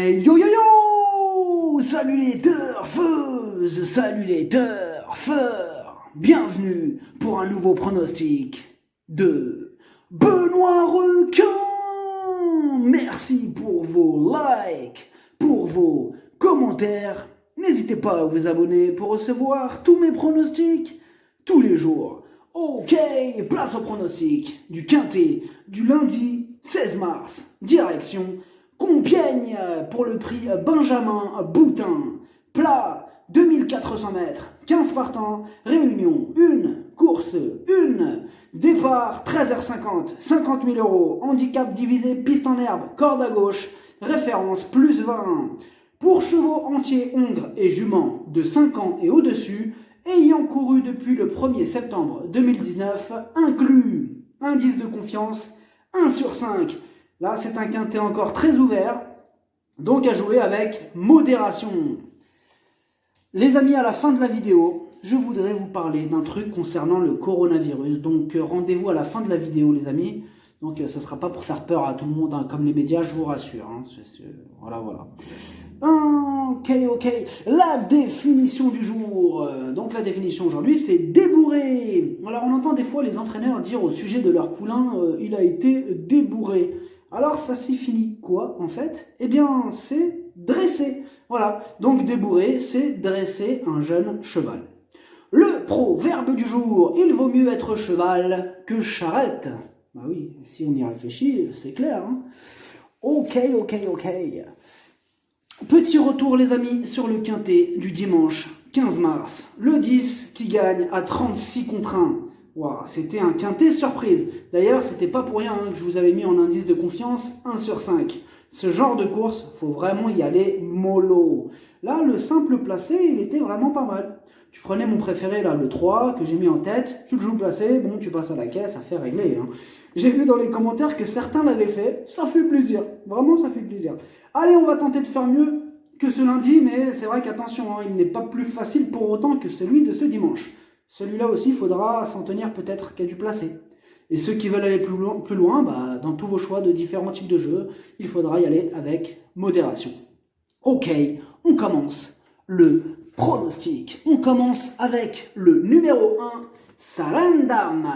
Hey yo yo yo! Salut les turfeuses, salut les turfeurs! Bienvenue pour un nouveau pronostic de Benoît Requin! Merci pour vos likes, pour vos commentaires. N'hésitez pas à vous abonner pour recevoir tous mes pronostics tous les jours. Ok, place au pronostic du Quintet du lundi 16 mars, direction Compiègne pour le prix Benjamin Boutin. Plat 2400 mètres, 15 partants, réunion 1, course 1, départ 13h50, 50 000 €, handicap divisé piste en herbe, corde à gauche, référence plus 20. Pour chevaux entiers, hongres et juments de 5 ans et au-dessus, ayant couru depuis le 1er septembre 2019, inclus indice de confiance 1 sur 5. Là, c'est un quintet encore très ouvert, donc à jouer avec modération. Les amis, à la fin de la vidéo, je voudrais vous parler d'un truc concernant le coronavirus. Donc rendez-vous à la fin de la vidéo, les amis. Donc ça ne sera pas pour faire peur à tout le monde, hein, comme les médias, je vous rassure. Hein. Voilà. Ok. La définition du jour. Donc la définition aujourd'hui, c'est débourré. Alors on entend des fois les entraîneurs dire au sujet de leur poulain, il a été débourré. Alors ça signifie quoi en fait? Eh bien c'est dresser. Voilà, donc débourré, c'est dresser un jeune cheval. Le proverbe du jour, il vaut mieux être cheval que charrette. Bah oui, si on y réfléchit, c'est clair. Hein. Ok. Petit retour les amis sur le quintet du dimanche 15 mars. Le 10 qui gagne à 36 contre 1. Wow, c'était un quintet surprise. D'ailleurs, c'était pas pour rien que je vous avais mis en indice de confiance 1 sur 5. Ce genre de course, faut vraiment y aller mollo. Là, le simple placé, il était vraiment pas mal. Tu prenais mon préféré, là, le 3, que j'ai mis en tête, tu le joues placé, bon, tu passes à la caisse, affaire réglée. Hein. J'ai vu dans les commentaires que certains l'avaient fait, ça fait plaisir. Vraiment, ça fait plaisir. Allez, on va tenter de faire mieux que ce lundi, mais c'est vrai qu'attention, hein, il n'est pas plus facile pour autant que celui de ce dimanche. Celui-là aussi, il faudra s'en tenir peut-être qu'à du placé. Et ceux qui veulent aller plus loin, bah, dans tous vos choix de différents types de jeux, il faudra y aller avec modération. Ok, on commence le pronostic. On commence avec le numéro 1, Sarandam.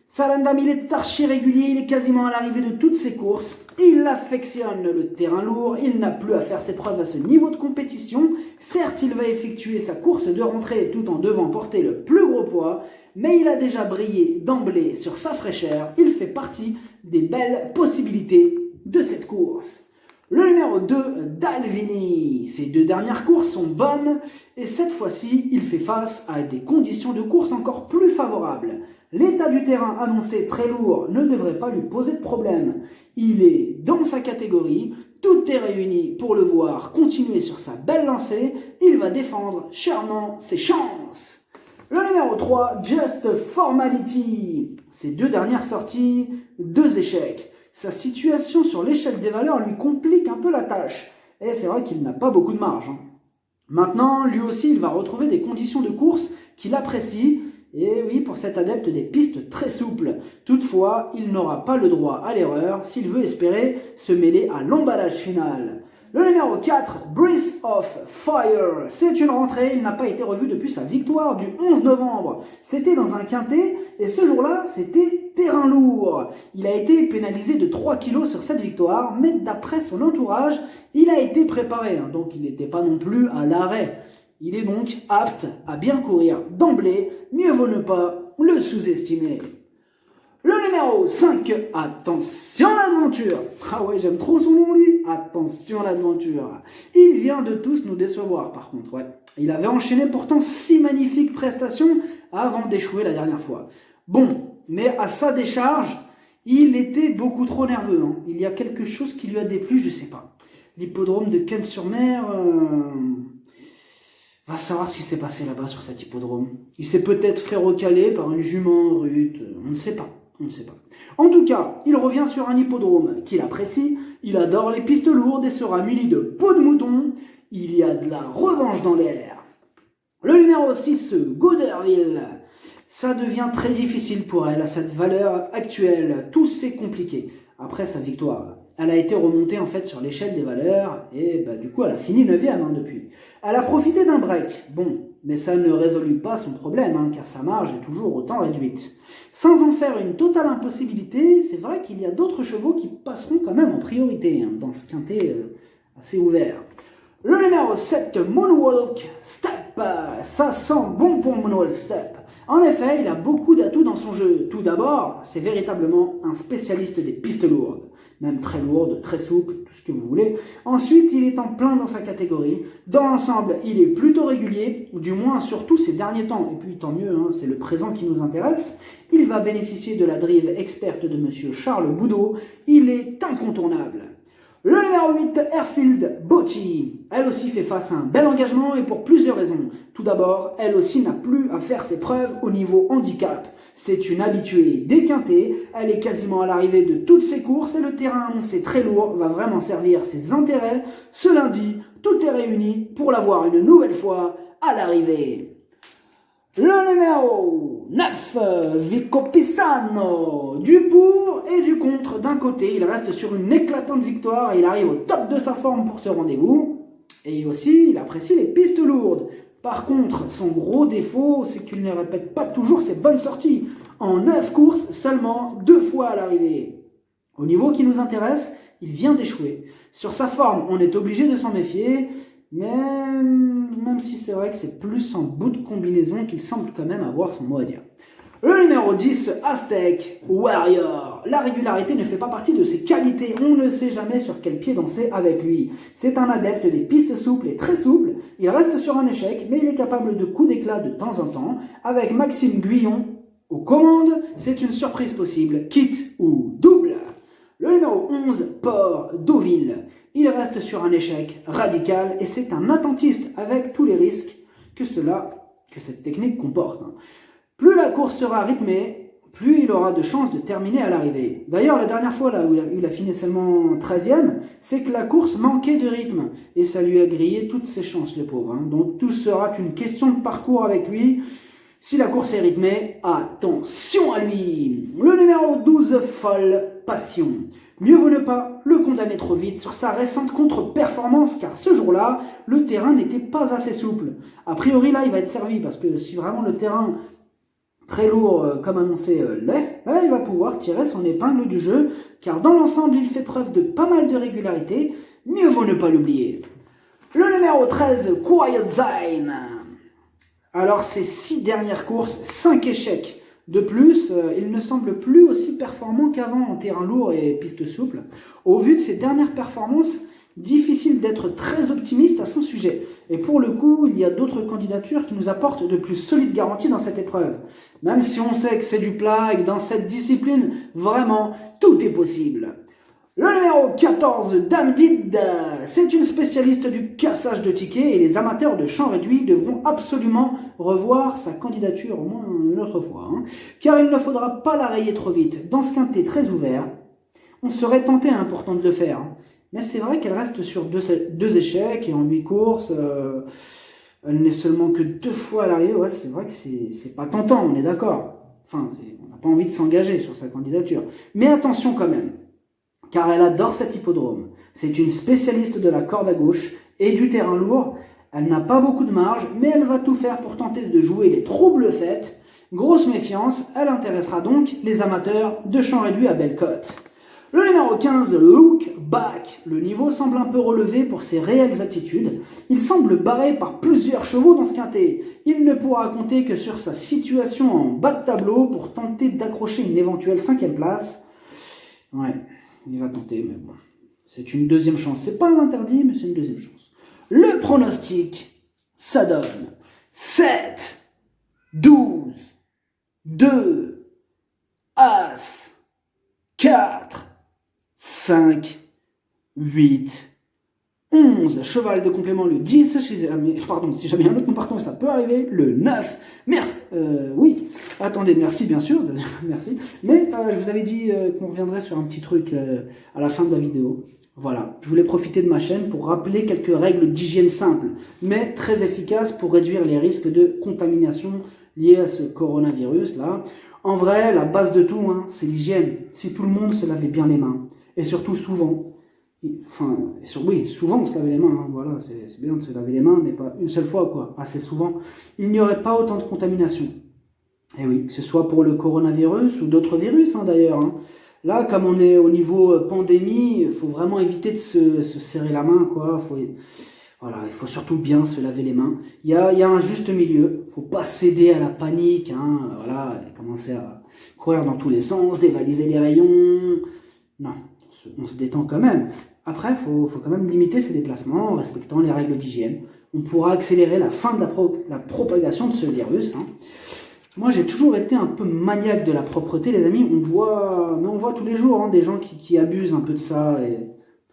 Sarandam, il est archi régulier, il est quasiment à l'arrivée de toutes ses courses. Il affectionne le terrain lourd, il n'a plus à faire ses preuves à ce niveau de compétition. Certes, il va effectuer sa course de rentrée tout en devant porter le plus gros poids, mais il a déjà brillé d'emblée sur sa fraîcheur. Il fait partie des belles possibilités de cette course. Le numéro 2, Dalvini. Ses deux dernières courses sont bonnes et cette fois-ci, il fait face à des conditions de course encore plus favorables. L'état du terrain annoncé très lourd ne devrait pas lui poser de problème. Il est dans sa catégorie, tout est réuni pour le voir continuer sur sa belle lancée. Il va défendre chèrement ses chances. Le numéro 3, Just Formality. Ses deux dernières sorties, 2 échecs. Sa situation sur l'échelle des valeurs lui complique un peu la tâche. Et c'est vrai qu'il n'a pas beaucoup de marge. Hein. Maintenant, lui aussi, il va retrouver des conditions de course qu'il apprécie. Et oui, pour cet adepte des pistes très souples. Toutefois, il n'aura pas le droit à l'erreur s'il veut espérer se mêler à l'emballage final. Le numéro 4, Breath of Fire. C'est une rentrée, il n'a pas été revu depuis sa victoire du 11 novembre. C'était dans un quintet et ce jour-là, c'était terrain lourd. Il a été pénalisé de 3 kilos sur cette victoire, mais d'après son entourage, il a été préparé. Donc il n'était pas non plus à l'arrêt. Il est donc apte à bien courir d'emblée, mieux vaut ne pas le sous-estimer. Le numéro 5, attention l'aventure. Ah ouais, j'aime trop son nom lui. Attention l'aventure. Il vient de tous nous décevoir par contre. Ouais. Il avait enchaîné pourtant 6 magnifiques prestations avant d'échouer la dernière fois. Bon, mais à sa décharge, il était beaucoup trop nerveux. Hein. Il y a quelque chose qui lui a déplu, je sais pas. L'hippodrome de Cannes-sur-Mer... Va savoir ce qui s'est passé là-bas sur cet hippodrome. Il s'est peut-être fait recaler par une jument rute. On ne sait pas. En tout cas, il revient sur un hippodrome qu'il apprécie. Il adore les pistes lourdes et sera muni de peau de mouton. Il y a de la revanche dans l'air. Le numéro 6, Goderville. Ça devient très difficile pour elle à cette valeur actuelle. Tout s'est compliqué après sa victoire. Elle a été remontée en fait sur l'échelle des valeurs et du coup elle a fini 9e depuis. Elle a profité d'un break, bon, mais ça ne résolut pas son problème car sa marge est toujours autant réduite. Sans en faire une totale impossibilité, c'est vrai qu'il y a d'autres chevaux qui passeront quand même en priorité dans ce quintet assez ouvert. Le numéro 7, Moonwalk Step, ça sent bon pour Moonwalk Step. En effet, il a beaucoup d'atouts dans son jeu. Tout d'abord, c'est véritablement un spécialiste des pistes lourdes. Même très lourdes, très souples, tout ce que vous voulez. Ensuite, il est en plein dans sa catégorie. Dans l'ensemble, il est plutôt régulier, du moins surtout ces derniers temps. Et puis tant mieux, c'est le présent qui nous intéresse. Il va bénéficier de la drive experte de monsieur Charles Boudot. Il est incontournable. Le numéro 8, Airfield Bocci. Elle aussi fait face à un bel engagement et pour plusieurs raisons. Tout d'abord, elle aussi n'a plus à faire ses preuves au niveau handicap. C'est une habituée des quintets, elle est quasiment à l'arrivée de toutes ses courses et le terrain annoncé très lourd va vraiment servir ses intérêts. Ce lundi, tout est réuni pour la voir une nouvelle fois à l'arrivée. Le numéro 9, Vico Pisano. Du pour et du contre d'un côté, il reste sur une éclatante victoire et il arrive au top de sa forme pour ce rendez-vous. Et aussi, il apprécie les pistes lourdes. Par contre, son gros défaut, c'est qu'il ne répète pas toujours ses bonnes sorties. En 9 courses, seulement 2 fois à l'arrivée. Au niveau qui nous intéresse, il vient d'échouer. Sur sa forme, on est obligé de s'en méfier, mais même si c'est vrai que c'est plus en bout de combinaison qu'il semble quand même avoir son mot à dire. Le numéro 10, Aztec Warrior. La régularité ne fait pas partie de ses qualités. On ne sait jamais sur quel pied danser avec lui. C'est un adepte des pistes souples et très souples. Il reste sur un échec, mais il est capable de coups d'éclat de temps en temps. Avec Maxime Guyon aux commandes, c'est une surprise possible, quitte ou double. Le numéro 11, Port Deauville. Il reste sur un échec radical et c'est un attentiste avec tous les risques que cette technique comporte. Plus la course sera rythmée, plus il aura de chances de terminer à l'arrivée. D'ailleurs, la dernière fois là où il a fini seulement 13e, c'est que la course manquait de rythme. Et ça lui a grillé toutes ses chances, le pauvre. Donc tout sera une question de parcours avec lui. Si la course est rythmée, attention à lui. Le numéro 12, Folle Passion. Mieux vaut ne pas le condamner trop vite sur sa récente contre-performance, car ce jour-là, le terrain n'était pas assez souple. A priori, là, il va être servi, parce que si vraiment le terrain très lourd, comme annoncé, l'est, il va pouvoir tirer son épingle du jeu, car dans l'ensemble, il fait preuve de pas mal de régularité. Mieux vaut ne pas l'oublier. Le numéro 13, Quiet Zine. Alors, ces 6 dernières courses, 5 échecs. De plus, il ne semble plus aussi performant qu'avant en terrain lourd et piste souple. Au vu de ses dernières performances, difficile d'être très optimiste à son sujet. Et pour le coup, il y a d'autres candidatures qui nous apportent de plus solides garanties dans cette épreuve. Même si on sait que c'est du plat et que dans cette discipline, vraiment, tout est possible. Le numéro 14, Dame Did, c'est une spécialiste du cassage de tickets et les amateurs de champ réduit devront absolument revoir sa candidature au moins une autre fois. Car il ne faudra pas la rayer trop vite. Dans ce quintet très ouvert, on serait tenté pourtant de le faire. Mais c'est vrai qu'elle reste sur 2 échecs et en 8 courses, elle n'est seulement que 2 fois à l'arrivée. Ouais, c'est vrai que c'est pas tentant, on est d'accord. Enfin, on n'a pas envie de s'engager sur sa candidature. Mais attention quand même. Car elle adore cet hippodrome. C'est une spécialiste de la corde à gauche et du terrain lourd. Elle n'a pas beaucoup de marge, mais elle va tout faire pour tenter de jouer les troubles faites. Grosse méfiance, elle intéressera donc les amateurs de champ réduit à belle cote. Le numéro 15, Look Back. Le niveau semble un peu relevé pour ses réelles aptitudes. Il semble barré par plusieurs chevaux dans ce quintet. Il ne pourra compter que sur sa situation en bas de tableau pour tenter d'accrocher une éventuelle 5e place. Ouais. Il va tenter, mais bon, c'est une deuxième chance. C'est pas un interdit, mais c'est une deuxième chance. Le pronostic, ça donne 7, 12, 2, As, 4, 5, 8, 11. Cheval de complément le 10. Si jamais un autre non partant, ça peut arriver. Le 9. Merci. Oui. Attendez, merci bien sûr. Merci. Mais je vous avais dit qu'on reviendrait sur un petit truc à la fin de la vidéo. Voilà. Je voulais profiter de ma chaîne pour rappeler quelques règles d'hygiène simples, mais très efficaces pour réduire les risques de contamination liés à ce coronavirus là. En vrai, la base de tout, c'est l'hygiène. Si tout le monde se lavait bien les mains, et surtout souvent, Enfin, oui, souvent on se lavait les mains, hein, voilà, c'est bien de se laver les mains, mais pas une seule fois, quoi, assez souvent. Il n'y aurait pas autant de contamination. Et oui, que ce soit pour le coronavirus ou d'autres virus, hein, d'ailleurs. Hein. Là, comme on est au niveau pandémie, il faut vraiment éviter de se serrer la main, quoi. Voilà, il faut surtout bien se laver les mains. Il y a un juste milieu. Il ne faut pas céder à la panique, hein, voilà, et commencer à courir dans tous les sens, dévaliser les rayons. Non, on se détend quand même. Après, il faut quand même limiter ses déplacements en respectant les règles d'hygiène. On pourra accélérer la fin de la propagation de ce virus. Hein. Moi, j'ai toujours été un peu maniaque de la propreté, les amis. On voit tous les jours hein, des gens qui abusent un peu de ça.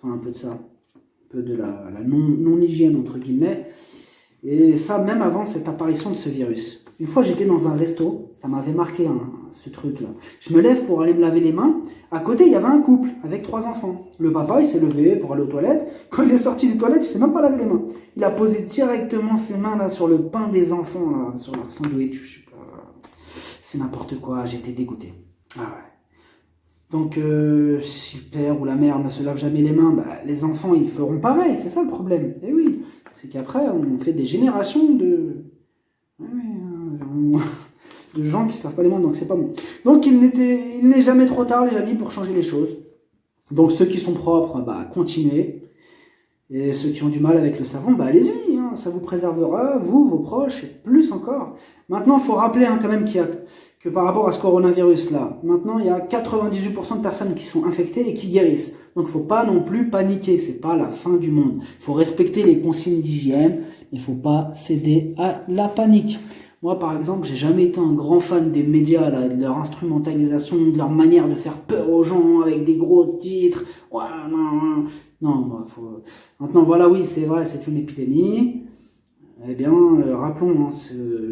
Enfin, un peu de ça. Un peu de la non-hygiène, entre guillemets. Et ça, même avant cette apparition de ce virus. Une fois, j'étais dans un resto. Ça m'avait marqué, hein, ce truc-là. Je me lève pour aller me laver les mains. À côté, il y avait un couple avec 3 enfants. Le papa, il s'est levé pour aller aux toilettes. Quand il est sorti des toilettes, il s'est même pas lavé les mains. Il a posé directement ses mains là sur le pain des enfants, là, sur leur sandwich. C'est n'importe quoi, j'étais dégoûté. Ah ouais. Donc, si le père ou la mère ne se lave jamais les mains, bah, les enfants, ils feront pareil. C'est ça le problème. Et oui, c'est qu'après, on fait des générations de gens qui ne se lavent pas les mains, donc c'est pas bon. Donc, il n'est jamais trop tard, les amis, pour changer les choses. Donc, ceux qui sont propres, bah, continuez. Et ceux qui ont du mal avec le savon, bah, allez-y. Hein, ça vous préservera, vous, vos proches, et plus encore. Maintenant, il faut rappeler hein, quand même que par rapport à ce coronavirus-là, maintenant, il y a 98% de personnes qui sont infectées et qui guérissent. Donc, il ne faut pas non plus paniquer. Ce n'est pas la fin du monde. Il faut respecter les consignes d'hygiène. Il ne faut pas céder à la panique. Moi, par exemple, j'ai jamais été un grand fan des médias, là, de leur instrumentalisation, de leur manière de faire peur aux gens avec des gros titres. Ouais, non, bah, maintenant, voilà, oui, c'est vrai, c'est une épidémie. Eh bien, rappelons, hein,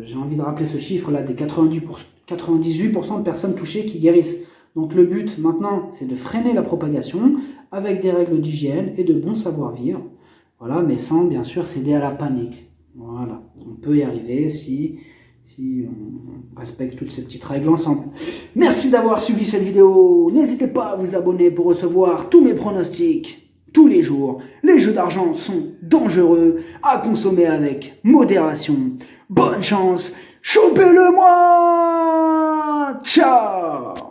j'ai envie de rappeler ce chiffre-là, des 98% de personnes touchées qui guérissent. Donc le but, maintenant, c'est de freiner la propagation avec des règles d'hygiène et de bon savoir-vivre. Voilà, mais sans, bien sûr, céder à la panique. Voilà, on peut y arriver si on respecte toutes ces petites règles ensemble. Merci d'avoir suivi cette vidéo. N'hésitez pas à vous abonner pour recevoir tous mes pronostics tous les jours. Les jeux d'argent sont dangereux, à consommer avec modération. Bonne chance, chopez-le moi. Ciao.